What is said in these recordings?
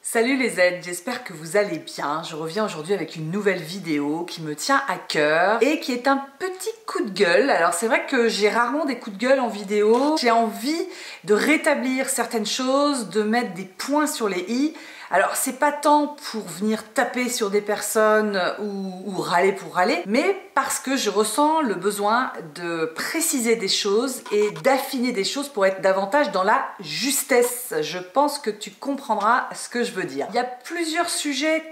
Salut les Z, j'espère que vous allez bien. Je reviens aujourd'hui avec une nouvelle vidéo qui me tient à cœur et qui est un petit coup de gueule. Alors c'est vrai que j'ai rarement des coups de gueule en vidéo. J'ai envie de rétablir certaines choses, de mettre des points sur les i. Alors c'est pas tant pour venir taper sur des personnes ou râler pour râler, mais parce que je ressens le besoin de préciser des choses et d'affiner des choses pour être davantage dans la justesse. Je pense que tu comprendras ce que je veux dire. Il y a plusieurs sujets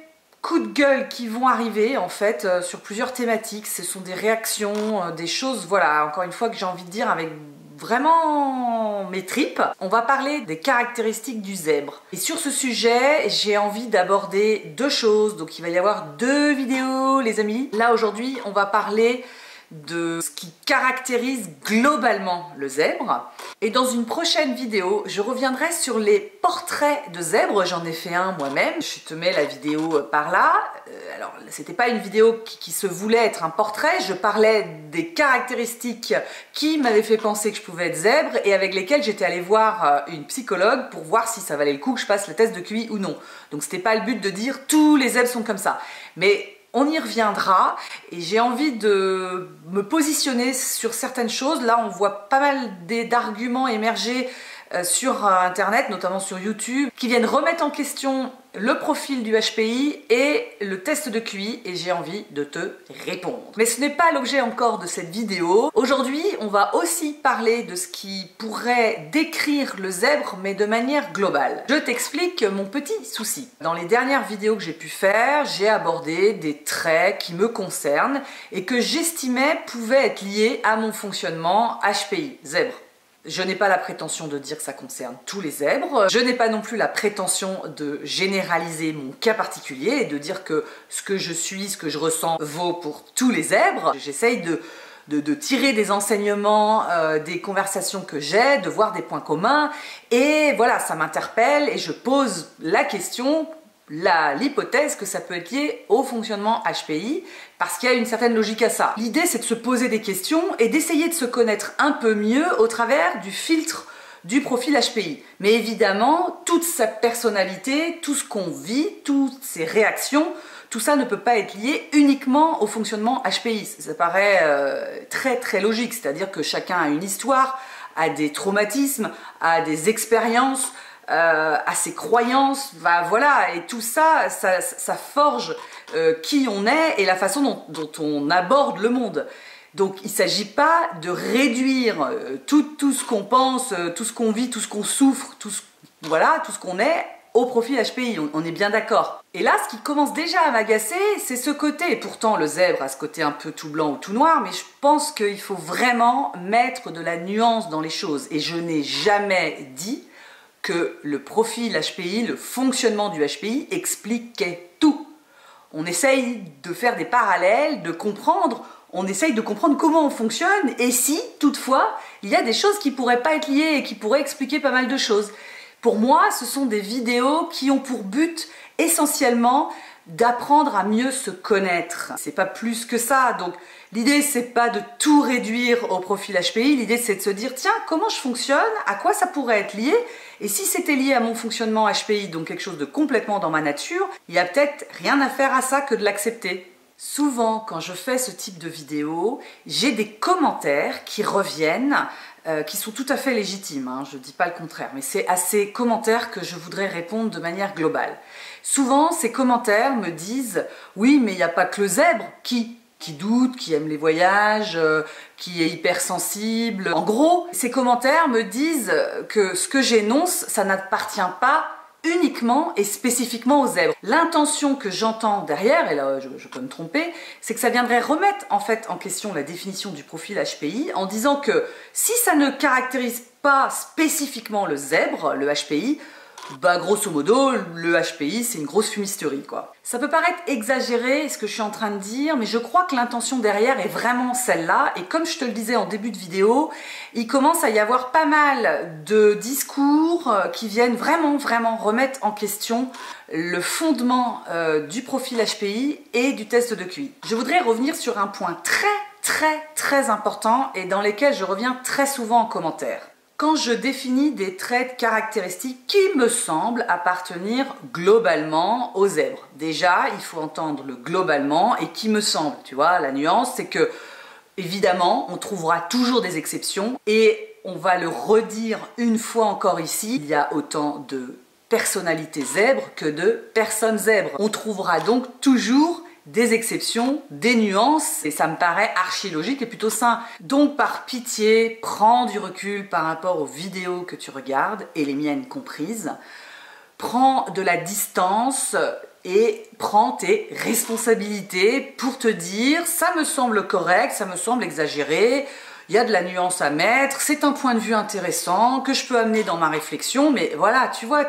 coups de gueule qui vont arriver en fait sur plusieurs thématiques. Ce sont des réactions, des choses, voilà, encore une fois que j'ai envie de dire avec vraiment mes tripes. On va parler des caractéristiques du zèbre. Et sur ce sujet, j'ai envie d'aborder deux choses. Donc il va y avoir deux vidéos, les amis. Là aujourd'hui, on va parler de ce qui caractérise globalement le zèbre. Et dans une prochaine vidéo, je reviendrai sur les portraits de zèbres. J'en ai fait un moi-même. Je te mets la vidéo par là. Alors, c'était pas une vidéo qui se voulait être un portrait. Je parlais des caractéristiques qui m'avaient fait penser que je pouvais être zèbre et avec lesquelles j'étais allée voir une psychologue pour voir si ça valait le coup que je passe le test de QI ou non. Donc, c'était pas le but de dire tous les zèbres sont comme ça. Mais on y reviendra et j'ai envie de me positionner sur certaines choses. Là, on voit pas mal d'arguments émerger sur Internet, notamment sur YouTube, qui viennent remettre en question le profil du HPI et le test de QI et j'ai envie de te répondre. Mais ce n'est pas l'objet encore de cette vidéo. Aujourd'hui, on va aussi parler de ce qui pourrait décrire le zèbre, mais de manière globale. Je t'explique mon petit souci. Dans les dernières vidéos que j'ai pu faire, j'ai abordé des traits qui me concernent et que j'estimais pouvaient être liés à mon fonctionnement HPI, zèbre. Je n'ai pas la prétention de dire que ça concerne tous les zèbres. Je n'ai pas non plus la prétention de généraliser mon cas particulier et de dire que ce que je suis, ce que je ressens vaut pour tous les zèbres. J'essaye de tirer des enseignements, des conversations que j'ai, de voir des points communs. Et voilà, ça m'interpelle et je pose la question, l'hypothèse que ça peut être lié au fonctionnement HPI parce qu'il y a une certaine logique à ça. L'idée, c'est de se poser des questions et d'essayer de se connaître un peu mieux au travers du filtre du profil HPI. Mais évidemment, toute sa personnalité, tout ce qu'on vit, toutes ses réactions, tout ça ne peut pas être lié uniquement au fonctionnement HPI. Ça paraît très logique, c'est-à-dire que chacun a une histoire, a des traumatismes, a des expériences, à ses croyances, bah voilà, et tout ça, ça forge qui on est et la façon dont on aborde le monde. Donc il ne s'agit pas de réduire tout ce qu'on pense, tout ce qu'on vit, tout ce qu'on souffre, voilà, tout ce qu'on est au profil HPI, on est bien d'accord. Et là, ce qui commence déjà à m'agacer, c'est ce côté, et pourtant le zèbre a ce côté un peu tout blanc ou tout noir, mais je pense qu'il faut vraiment mettre de la nuance dans les choses. Et je n'ai jamais dit que le profil HPI, le fonctionnement du HPI expliquait tout. On essaye de faire des parallèles, de comprendre, on essaye de comprendre comment on fonctionne et si, toutefois, il y a des choses qui pourraient pas être liées et qui pourraient expliquer pas mal de choses. Pour moi, ce sont des vidéos qui ont pour but essentiellement d'apprendre à mieux se connaître. C'est pas plus que ça, donc l'idée c'est pas de tout réduire au profil HPI, l'idée c'est de se dire tiens, comment je fonctionne, à quoi ça pourrait être lié, et si c'était lié à mon fonctionnement HPI, donc quelque chose de complètement dans ma nature, il y a peut-être rien à faire à ça que de l'accepter. Souvent, quand je fais ce type de vidéo, j'ai des commentaires qui reviennent, qui sont tout à fait légitimes, hein, je ne dis pas le contraire, mais c'est à ces commentaires que je voudrais répondre de manière globale. Souvent, ces commentaires me disent « Oui, mais il n'y a pas que le zèbre qui doute, qui aime les voyages, qui est hypersensible. » En gros, ces commentaires me disent que ce que j'énonce, ça n'appartient pas uniquement et spécifiquement aux zèbres. L'intention que j'entends derrière, et là je peux me tromper, c'est que ça viendrait remettre en fait en question la définition du profil HPI en disant que si ça ne caractérise pas spécifiquement le zèbre, le HPI, bah grosso modo, le HPI c'est une grosse fumisterie quoi. Ça peut paraître exagéré ce que je suis en train de dire, mais je crois que l'intention derrière est vraiment celle-là, et comme je te le disais en début de vidéo, il commence à y avoir pas mal de discours qui viennent vraiment remettre en question le fondement du profil HPI et du test de QI. Je voudrais revenir sur un point très important et dans lequel je reviens très souvent en commentaire. quand je définis des traits caractéristiques qui me semblent appartenir globalement aux zèbres. Déjà, il faut entendre le globalement et qui me semble. Tu vois, la nuance, c'est que, évidemment, on trouvera toujours des exceptions et on va le redire une fois encore ici, il y a autant de personnalités zèbres que de personnes zèbres. On trouvera donc toujours des exceptions, des nuances, et ça me paraît archi logique et plutôt sain. Donc par pitié, prends du recul par rapport aux vidéos que tu regardes, et les miennes comprises. Prends de la distance et prends tes responsabilités pour te dire ça me semble correct, ça me semble exagéré, il y a de la nuance à mettre, c'est un point de vue intéressant que je peux amener dans ma réflexion, mais voilà, tu vois,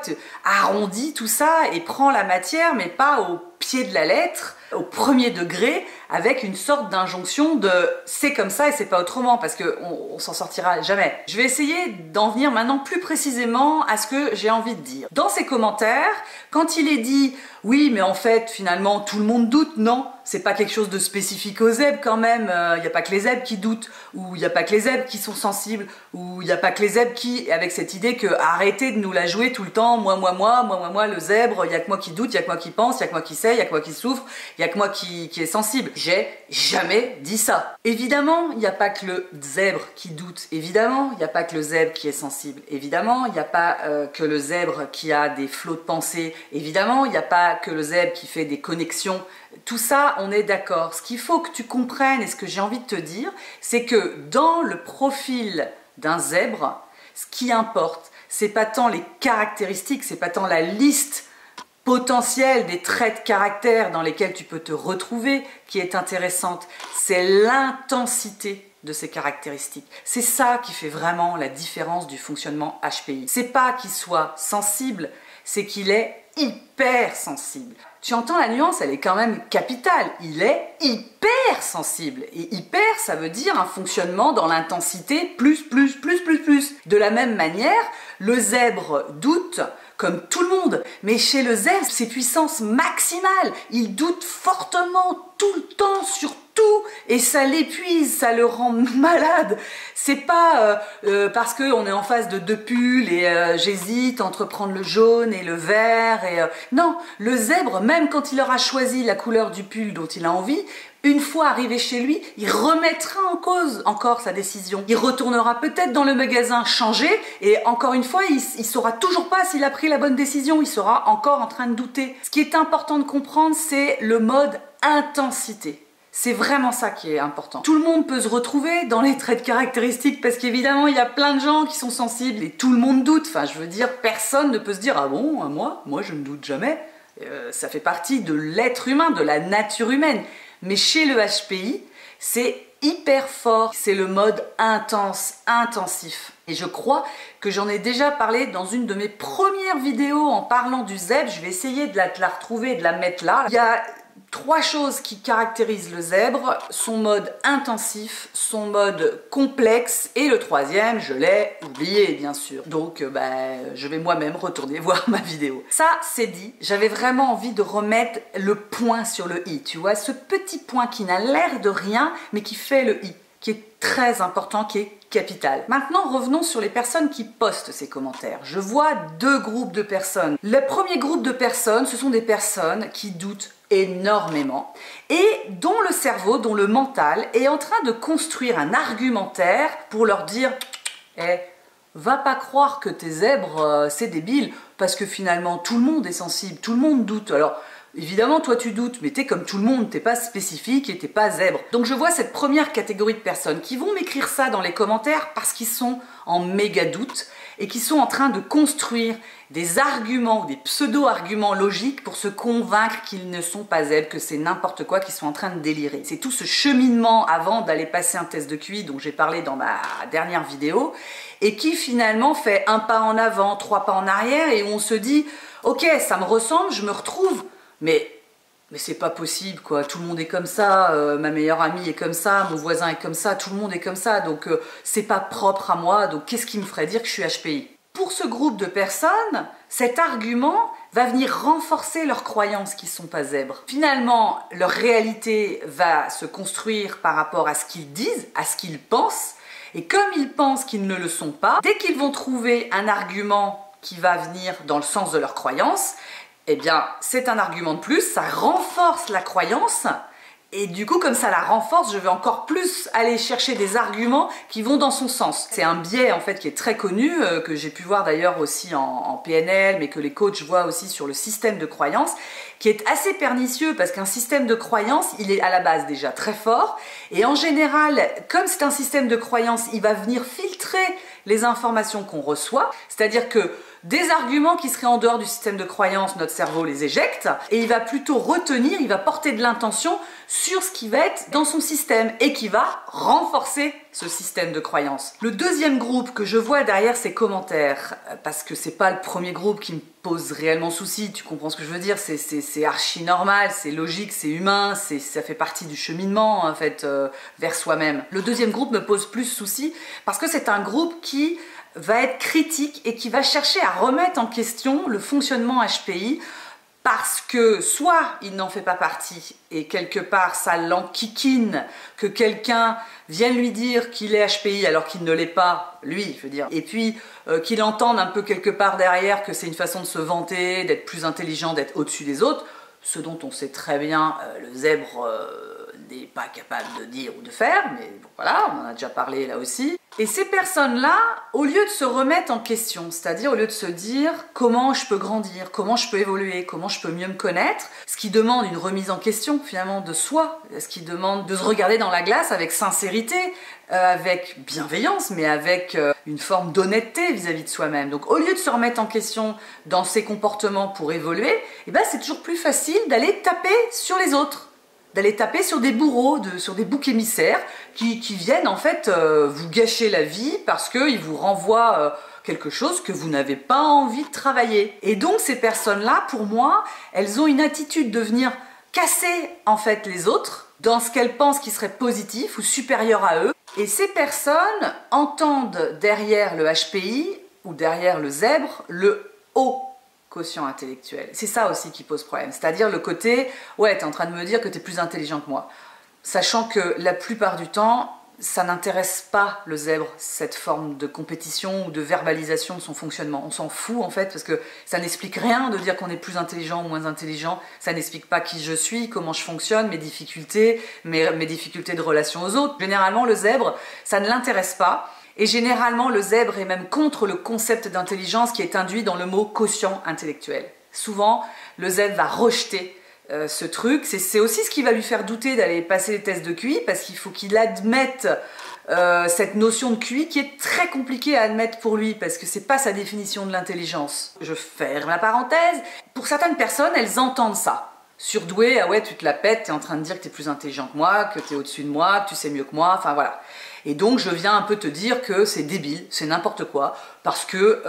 arrondis tout ça et prends la matière, mais pas au pied de la lettre, au premier degré, avec une sorte d'injonction de c'est comme ça et c'est pas autrement, parce qu'on s'en sortira jamais. Je vais essayer d'en venir maintenant plus précisément à ce que j'ai envie de dire. Dans ces commentaires, quand il est dit oui, mais en fait, finalement, tout le monde doute, non, c'est pas quelque chose de spécifique aux zèbres quand même, il n'y a pas que les zèbres qui doutent, ou il n'y a pas que les zèbres qui sont sensibles, ou il n'y a pas que les zèbres qui, avec cette idée que arrêtez de nous la jouer tout le temps, moi, le zèbre, il n'y a que moi qui doute, il n'y a que moi qui pense, il n'y a que moi qui sait, il n'y a que moi qui souffre, il n'y a que moi qui est sensible. J'ai jamais dit ça. Évidemment, il n'y a pas que le zèbre qui doute, évidemment, il n'y a pas que le zèbre qui est sensible, évidemment, il n'y a pas que le zèbre qui a des flots de pensée, évidemment, il n'y a pas que le zèbre qui fait des connexions. Tout ça, on est d'accord. Ce qu'il faut que tu comprennes et ce que j'ai envie de te dire, c'est que dans le profil d'un zèbre, ce qui importe, c'est pas tant les caractéristiques, c'est pas tant la liste potentielle des traits de caractère dans lesquels tu peux te retrouver qui est intéressante, c'est l'intensité de ces caractéristiques. C'est ça qui fait vraiment la différence du fonctionnement HPI. C'est pas qu'il soit sensible, c'est qu'il est hyper sensible. Tu entends la nuance, elle est quand même capitale. Il est hyper sensible. Et hyper, ça veut dire un fonctionnement dans l'intensité plus. De la même manière, le zèbre doute comme tout le monde. Mais chez le zèbre, c'est puissance maximale. Il doute fortement tout le temps sur tout et ça l'épuise, ça le rend malade. C'est pas parce qu'on est en face de deux pulls et j'hésite entre prendre le jaune et le vert. Non, le zèbre, même quand il aura choisi la couleur du pull dont il a envie, une fois arrivé chez lui, il remettra en cause encore sa décision. Il retournera peut-être dans le magasin changer et encore une fois, il saura toujours pas s'il a pris la bonne décision. Il sera encore en train de douter. Ce qui est important de comprendre, c'est le mode intensité. C'est vraiment ça qui est important. Tout le monde peut se retrouver dans les traits de caractéristiques parce qu'évidemment, il y a plein de gens qui sont sensibles et tout le monde doute. Enfin, je veux dire, personne ne peut se dire « Ah bon, moi je ne doute jamais ». Ça fait partie de l'être humain, de la nature humaine. Mais chez le HPI, c'est hyper fort. C'est le mode intense, intensif. Et je crois que j'en ai déjà parlé dans une de mes premières vidéos en parlant du zèbre. Je vais essayer de la retrouver et de la mettre là. Il y a 3 choses qui caractérisent le zèbre, son mode intensif, son mode complexe et le 3e, je l'ai oublié bien sûr. Donc je vais moi-même retourner voir ma vidéo. Ça c'est dit, j'avais vraiment envie de remettre le point sur le i, tu vois, ce petit point qui n'a l'air de rien mais qui fait le i, qui est très important, qui est capital. Maintenant, revenons sur les personnes qui postent ces commentaires. Je vois 2 groupes de personnes. Le premier groupe de personnes, ce sont des personnes qui doutent énormément et dont le cerveau, dont le mental est en train de construire un argumentaire pour leur dire va pas croire que tes zèbres c'est débile parce que finalement tout le monde est sensible, tout le monde doute. Alors évidemment toi tu doutes mais t'es comme tout le monde, t'es pas spécifique et t'es pas zèbre. Donc je vois cette première catégorie de personnes qui vont m'écrire ça dans les commentaires parce qu'ils sont en méga doute et qui sont en train de construire des arguments, des pseudo-arguments logiques pour se convaincre qu'ils ne sont pas zèbres, que c'est n'importe quoi, qu'ils sont en train de délirer. C'est tout ce cheminement avant d'aller passer un test de QI dont j'ai parlé dans ma dernière vidéo et qui finalement fait un pas en avant, 3 pas en arrière et où on se dit « Ok, ça me ressemble, je me retrouve, mais c'est pas possible quoi, tout le monde est comme ça, ma meilleure amie est comme ça, mon voisin est comme ça, tout le monde est comme ça, donc c'est pas propre à moi, donc qu'est-ce qui me ferait dire que je suis HPI ?» Pour ce groupe de personnes, cet argument va venir renforcer leur croyance qu'ils ne sont pas zèbres. Finalement, leur réalité va se construire par rapport à ce qu'ils disent, à ce qu'ils pensent, Et comme ils pensent qu'ils ne le sont pas, dès qu'ils vont trouver un argument qui va venir dans le sens de leur croyance, eh bien c'est un argument de plus, ça renforce la croyance. Et du coup, comme ça la renforce, je vais encore plus aller chercher des arguments qui vont dans son sens. C'est un biais en fait qui est très connu, que j'ai pu voir d'ailleurs aussi en PNL, mais que les coachs voient aussi sur le système de croyance, qui est assez pernicieux parce qu'un système de croyance, il est à la base déjà très fort. Et en général, comme c'est un système de croyance, il va venir filtrer les informations qu'on reçoit. C'est-à-dire que des arguments qui seraient en dehors du système de croyance, notre cerveau les éjecte et il va plutôt retenir, il va porter de l'intention sur ce qui va être dans son système et qui va renforcer ce système de croyance. Le deuxième groupe que je vois derrière ces commentaires, parce que c'est pas le premier groupe qui me pose réellement souci, tu comprends ce que je veux dire, c'est archi normal, c'est logique, c'est humain, ça fait partie du cheminement en fait vers soi-même. Le deuxième groupe me pose plus souci parce que c'est un groupe qui va être critique et qui va chercher à remettre en question le fonctionnement HPI parce que soit il n'en fait pas partie et quelque part ça l'enquiquine que quelqu'un vienne lui dire qu'il est HPI alors qu'il ne l'est pas, lui, je veux dire, et puis qu'il entende un peu quelque part derrière que c'est une façon de se vanter, d'être plus intelligent, d'être au-dessus des autres, ce dont on sait très bien le zèbre n'est pas capable de dire ou de faire, mais bon, voilà, on en a déjà parlé là aussi. Et ces personnes-là, au lieu de se remettre en question, c'est-à-dire au lieu de se dire comment je peux grandir, comment je peux évoluer, comment je peux mieux me connaître, ce qui demande une remise en question finalement de soi, ce qui demande de se regarder dans la glace avec sincérité, avec bienveillance, mais avec une forme d'honnêteté vis-à-vis de soi-même. Donc au lieu de se remettre en question dans ses comportements pour évoluer, eh ben, c'est toujours plus facile d'aller taper sur les autres, d'aller taper sur des bourreaux, sur des boucs émissaires qui viennent en fait vous gâcher la vie parce qu'ils vous renvoient quelque chose que vous n'avez pas envie de travailler. Et donc ces personnes-là, pour moi, elles ont une attitude de venir casser en fait les autres dans ce qu'elles pensent qui serait positif ou supérieur à eux. Et ces personnes entendent derrière le HPI ou derrière le zèbre le haut quotient intellectuel. C'est ça aussi qui pose problème, c'est-à-dire le côté « ouais, t'es en train de me dire que t'es plus intelligent que moi ». Sachant que la plupart du temps, ça n'intéresse pas le zèbre, cette forme de compétition ou de verbalisation de son fonctionnement. On s'en fout en fait, parce que ça n'explique rien de dire qu'on est plus intelligent ou moins intelligent, ça n'explique pas qui je suis, comment je fonctionne, mes difficultés de relation aux autres. Généralement, le zèbre, ça ne l'intéresse pas. Et généralement, le zèbre est même contre le concept d'intelligence qui est induit dans le mot quotient intellectuel. Souvent, le zèbre va rejeter ce truc. C'est aussi ce qui va lui faire douter d'aller passer les tests de QI, parce qu'il faut qu'il admette cette notion de QI qui est très compliquée à admettre pour lui, parce que c'est pas sa définition de l'intelligence. Je ferme la parenthèse. Pour certaines personnes, elles entendent ça. Surdoué, ah ouais, tu te la pètes, t'es en train de dire que t'es plus intelligent que moi, que t'es au-dessus de moi, que tu sais mieux que moi, enfin voilà. Et donc je viens un peu te dire que c'est débile, c'est n'importe quoi, parce que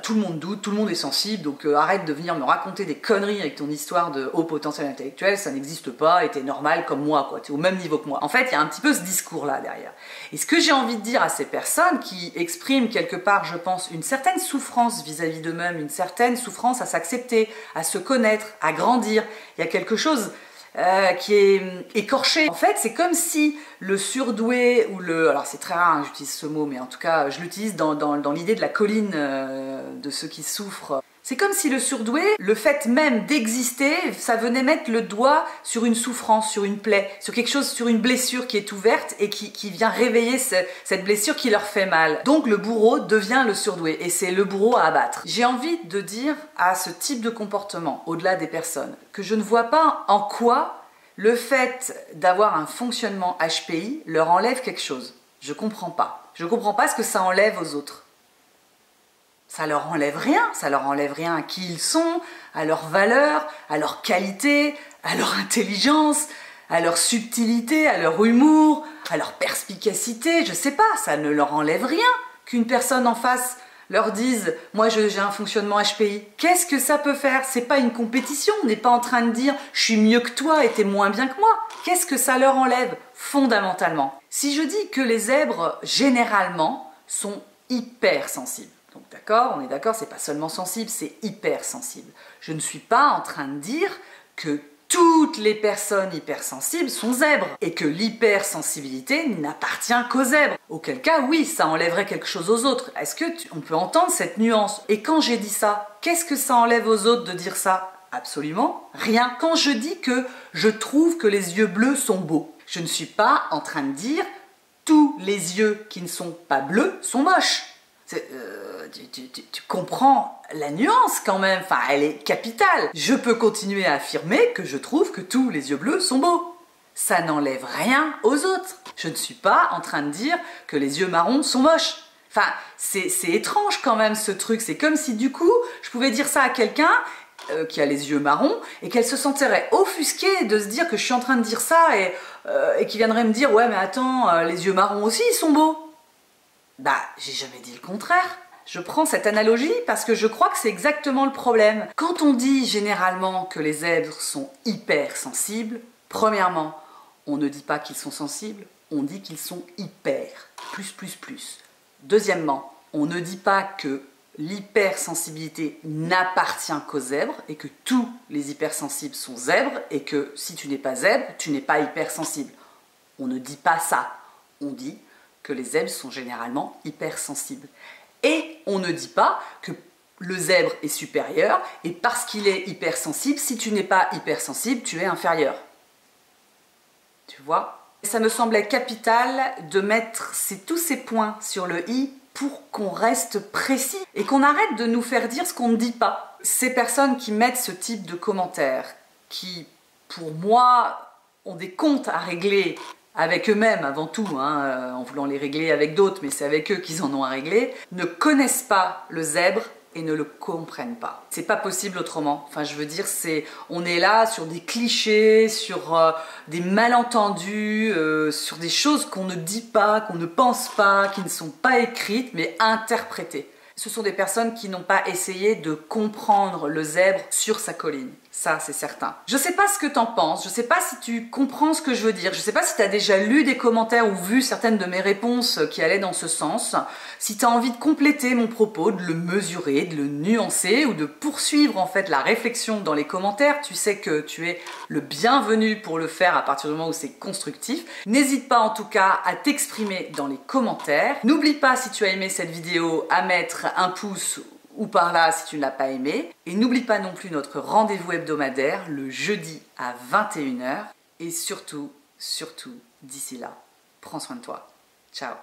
tout le monde doute, tout le monde est sensible, donc arrête de venir me raconter des conneries avec ton histoire de haut potentiel intellectuel, ça n'existe pas, et t'es normal comme moi, quoi, t'es au même niveau que moi. En fait, il y a un petit peu ce discours-là derrière. Et ce que j'ai envie de dire à ces personnes qui expriment quelque part, je pense, une certaine souffrance vis-à-vis d'eux-mêmes, une certaine souffrance à s'accepter, à se connaître, à grandir, il y a quelque chose qui est écorché. En fait, c'est comme si le surdoué ou le... Alors c'est très rare, hein, j'utilise ce mot, mais en tout cas, je l'utilise dans l'idée de la colline de ceux qui souffrent. C'est comme si le surdoué, le fait même d'exister, ça venait mettre le doigt sur une souffrance, sur une plaie, sur quelque chose, sur une blessure qui est ouverte et qui vient réveiller cette blessure qui leur fait mal. Donc le bourreau devient le surdoué et c'est le bourreau à abattre. J'ai envie de dire à ce type de comportement, au-delà des personnes, que je ne vois pas en quoi le fait d'avoir un fonctionnement HPI leur enlève quelque chose. Je comprends pas. Je comprends pas ce que ça enlève aux autres. Ça leur enlève rien à qui ils sont, à leur valeur, à leur qualité, à leur intelligence, à leur subtilité, à leur humour, à leur perspicacité, je sais pas, ça ne leur enlève rien qu'une personne en face leur dise « moi j'ai un fonctionnement HPI ». Qu'est-ce que ça peut faire? C'est pas une compétition, on n'est pas en train de dire « je suis mieux que toi et t'es moins bien que moi ». Qu'est-ce que ça leur enlève fondamentalement? Si je dis que les zèbres, généralement, sont hypersensibles, donc d'accord, on est d'accord, c'est pas seulement sensible, c'est hypersensible. Je ne suis pas en train de dire que toutes les personnes hypersensibles sont zèbres et que l'hypersensibilité n'appartient qu'aux zèbres. Auquel cas, oui, ça enlèverait quelque chose aux autres. Est-ce que on peut entendre cette nuance? Et quand j'ai dit ça, qu'est-ce que ça enlève aux autres de dire ça? Absolument rien. Quand je dis que je trouve que les yeux bleus sont beaux, je ne suis pas en train de dire tous les yeux qui ne sont pas bleus sont moches. Tu comprends la nuance quand même, enfin elle est capitale. Je peux continuer à affirmer que je trouve que tous les yeux bleus sont beaux. Ça n'enlève rien aux autres. Je ne suis pas en train de dire que les yeux marrons sont moches. Enfin, c'est étrange quand même ce truc. C'est comme si du coup, je pouvais dire ça à quelqu'un qui a les yeux marrons et qu'elle se sentirait offusquée de se dire que je suis en train de dire ça et qui viendrait me dire ouais mais attends, les yeux marrons aussi ils sont beaux. Bah, j'ai jamais dit le contraire. Je prends cette analogie parce que je crois que c'est exactement le problème. Quand on dit généralement que les zèbres sont hypersensibles, premièrement, on ne dit pas qu'ils sont sensibles, on dit qu'ils sont hyper, plus. Deuxièmement, on ne dit pas que l'hypersensibilité n'appartient qu'aux zèbres et que tous les hypersensibles sont zèbres et que si tu n'es pas zèbre, tu n'es pas hypersensible. On ne dit pas ça. On dit que les zèbres sont généralement hypersensibles. Et on ne dit pas que le zèbre est supérieur et parce qu'il est hypersensible, si tu n'es pas hypersensible, tu es inférieur. Tu vois? Ça me semblait capital de mettre tous ces points sur le i pour qu'on reste précis et qu'on arrête de nous faire dire ce qu'on ne dit pas. Ces personnes qui mettent ce type de commentaires, qui, pour moi, ont des comptes à régler avec eux-mêmes avant tout, en voulant les régler avec d'autres, mais c'est avec eux qu'ils en ont à régler, ne connaissent pas le zèbre et ne le comprennent pas. C'est pas possible autrement. Enfin, je veux dire, on est là sur des clichés, sur des malentendus, sur des choses qu'on ne dit pas, qu'on ne pense pas, qui ne sont pas écrites, mais interprétées. Ce sont des personnes qui n'ont pas essayé de comprendre le zèbre sur sa colline. Ça, c'est certain. Je sais pas ce que t'en penses, je sais pas si tu comprends ce que je veux dire, je sais pas si t'as déjà lu des commentaires ou vu certaines de mes réponses qui allaient dans ce sens, si t'as envie de compléter mon propos, de le mesurer, de le nuancer ou de poursuivre en fait la réflexion dans les commentaires, tu sais que tu es le bienvenu pour le faire à partir du moment où c'est constructif. N'hésite pas en tout cas à t'exprimer dans les commentaires. N'oublie pas, si tu as aimé cette vidéo, à mettre un pouce ou par là si tu ne l'as pas aimé. Et n'oublie pas non plus notre rendez-vous hebdomadaire le jeudi à 21 h. Et surtout, d'ici là, prends soin de toi. Ciao.